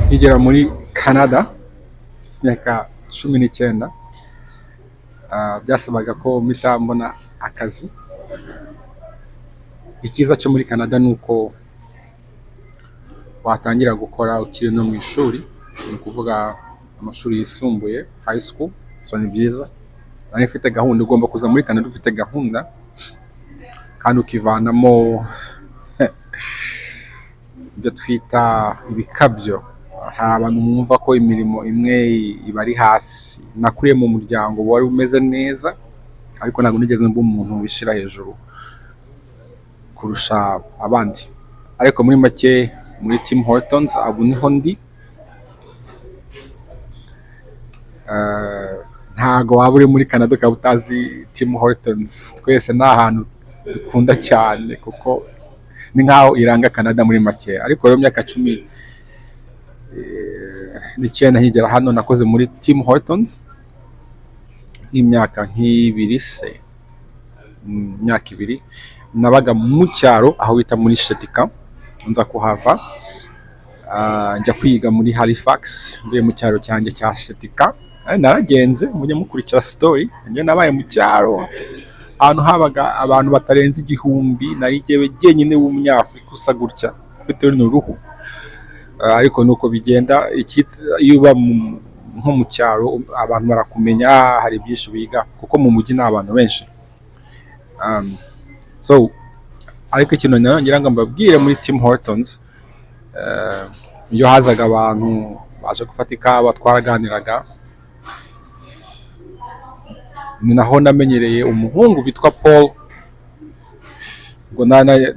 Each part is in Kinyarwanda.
nkigera muri Canada imyaka 19 byasabaga ko mpita mbona akazi. Icyiza cyo muri Canada ni uko watangira gukora ukiri no mu ishuri, ni ukuvuga amashuri yisumbuye high school. So ni byiza, nari mfite gahunda, ugomba kuza muri Canada ufite gahunda kandi ukivanamo ibyo twita ibikabyo. Hari abantu mwumva ko imirimo imwe iba ari hasi. Nakuriye mu muryango wari umeze neza, ariko ntabwo nigeze mba umuntu wishira hejuru kurusha abandi. Ariko muri make muri Tim Hortons abu niho ndi. Ntago waba uri muri Canada ukaba utazi Tim Hortons. Twese ni ahantu dukunda cyane kuko ni nkaho iranga Canada muri make. Ariko rero myaka 19 nkigera hano nakoze muri Tim Hortons imyaka nk'ibiri se, imyaka 2. Nabaga mu cyaro aho bita muri Shetika, nza kuhava njya kwiga muri Halifax. Mvuye mu cyaro cyanjye cya Shetika naragenze, mujye mukurikira story. Njye nabaye mu cyaro ahantu habaga abantu batarenze 1000, nari jyewe jyenyine w'umunyafrika usa gutya ufite n'uruhu. Ariko nuko bigenda, iyo uba nko mu cyaro abantu barakumenya, hari byinshi biga kuko mu mujyi n'abantu benshi. So ariko ikintu ngira ngo mbabwire muri Tim Hortons, iyo hazaga abantu baje gufata ikawa twaraganiraga. Ni naho namenyereye umuhungu bitwa Paul. Ubwo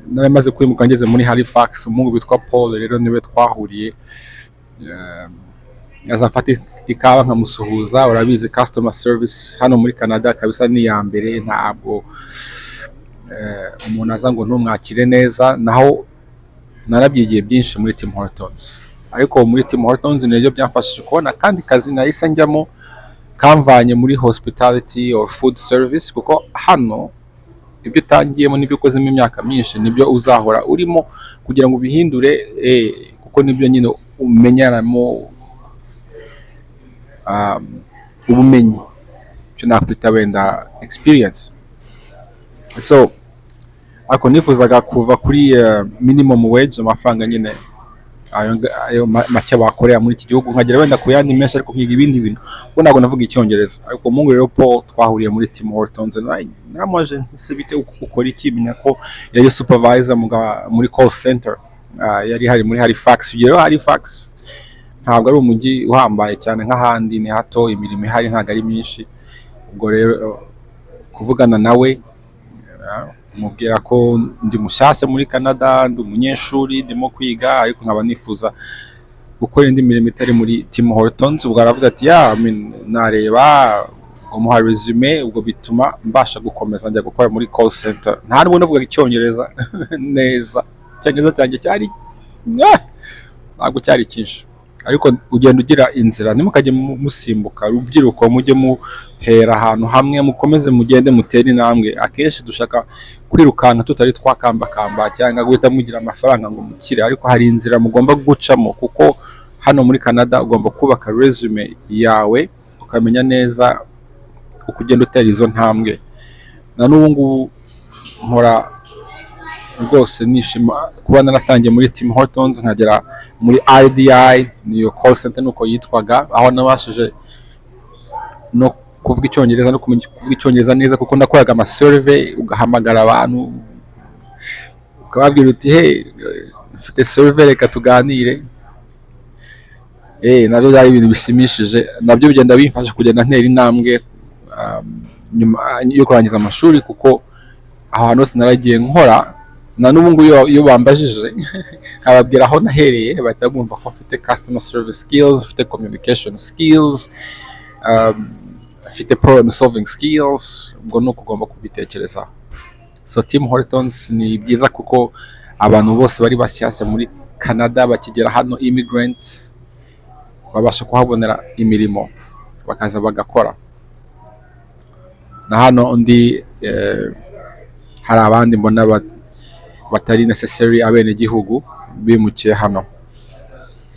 namaze kwimuka ngeze muri Halifax, umuhungu bitwa Paul rero niwe twahuriye. Yazafata ikawa nkamusuhuza. Urabizi customer service hano muri Canada kabisa ni ya mbere, ntabwo umuntu aza ngo ntumwakire neza. Naho narabyigiye byinshi muri Tim Hortons, ariko muri Tim Hortons nibyo byamfashije kubona kandi kazi nahise njyamo kamvanye muri hospitality or food service, kuko hano ibyo utangiyemo n'ibyo ukozemo imyaka myinshi nibyo uzahora urimo kugira ngo ubihindure, kuko nibyo nyine umenyeramo ubumenyi, cyo nakwita wenda experience. So ako nifuzaga kuva kuri minimum wage, amafaranga nyine ayo make bakorera muri iki gihugu, nkagera wenda ku yandi menshi, ariko nkiga ibindi bintu kuko ntabwo navuga icyongereza. Ariko mungu rero Paul twahuriye muri Tim Hortons, naramubaje nse bite ukora iki, menya ko yari supervisor muri call center. Yari hari muri Halifax. Rero Halifax ntabwo ari umujyi uhambaye cyane nk'ahandi, ni hato, imirimo ihari ntabwo ari myinshi. Ubwo rero kuvugana nawe mubwira ko ndi mushyashya muri Canada, ndi umunyeshuri ndimo kwiga, ariko nkaba nifuza gukora indi mirimo itari muri Tim Hortons. Ubwo aravuga ati nareba umuha resume, ubwo bituma mbasha gukomeza njya gukora muri call center. Nta nubwo navuga icyongereza neza, icyongereza cyanjye cyari ntabwo cyari cyinshi, ariko ugenda ugira inzira, ntimukajye musimbuka. Urubyiruko mujye muhera ahantu hamwe, mukomeze mugende mutere intambwe. Akenshi dushaka kwirukanka tutari twakambakamba cyangwa guhita mugira amafaranga ngo mukire, ariko hari inzira mugomba gucamo, kuko hano muri Canada ugomba kubaka resume yawe ukamenya neza uko ugenda utera izo ntambwe. Na n'ubu ngubu nkora rwose nishima kuba naratangiye muri Tim Hortons nkagera muri RDI, niyo call center nuko yitwaga, aho nabashije no kuvuga icyongereza no kumenya kuvuga icyongereza neza, kuko nakoraga ama survey. Ugahamagara abantu ukababwira uti mfite survey, reka tuganire. Nabyo byari ibintu bishimishije, nabyo bigenda bimfasha kugenda ntera intambwe nyuma yo kurangiza amashuri, kuko ahantu hose naragiye nkora. Na n'ubu ngubu iyo bambajije nkababwira aho nahereye, bahita bumva ko mfite customer service skills, mfite communication skills, mfite problem solving skills. Ubwo nuko ugomba kubitekerezaho. So Tim Hortons ni byiza kuko abantu bose bari bashyashya muri Canada bakigera hano, immigrants, babasha kuhabonera imirimo bakaza bagakora. Na hano undi hari abandi mbona batari necessary abene gihugu bimukiye hano.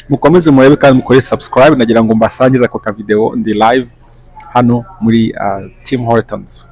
mukomeze murebe kandi mukore subscribe, nagira ngo mbasangize ako ka video ndi live hano muri Tim Hortons.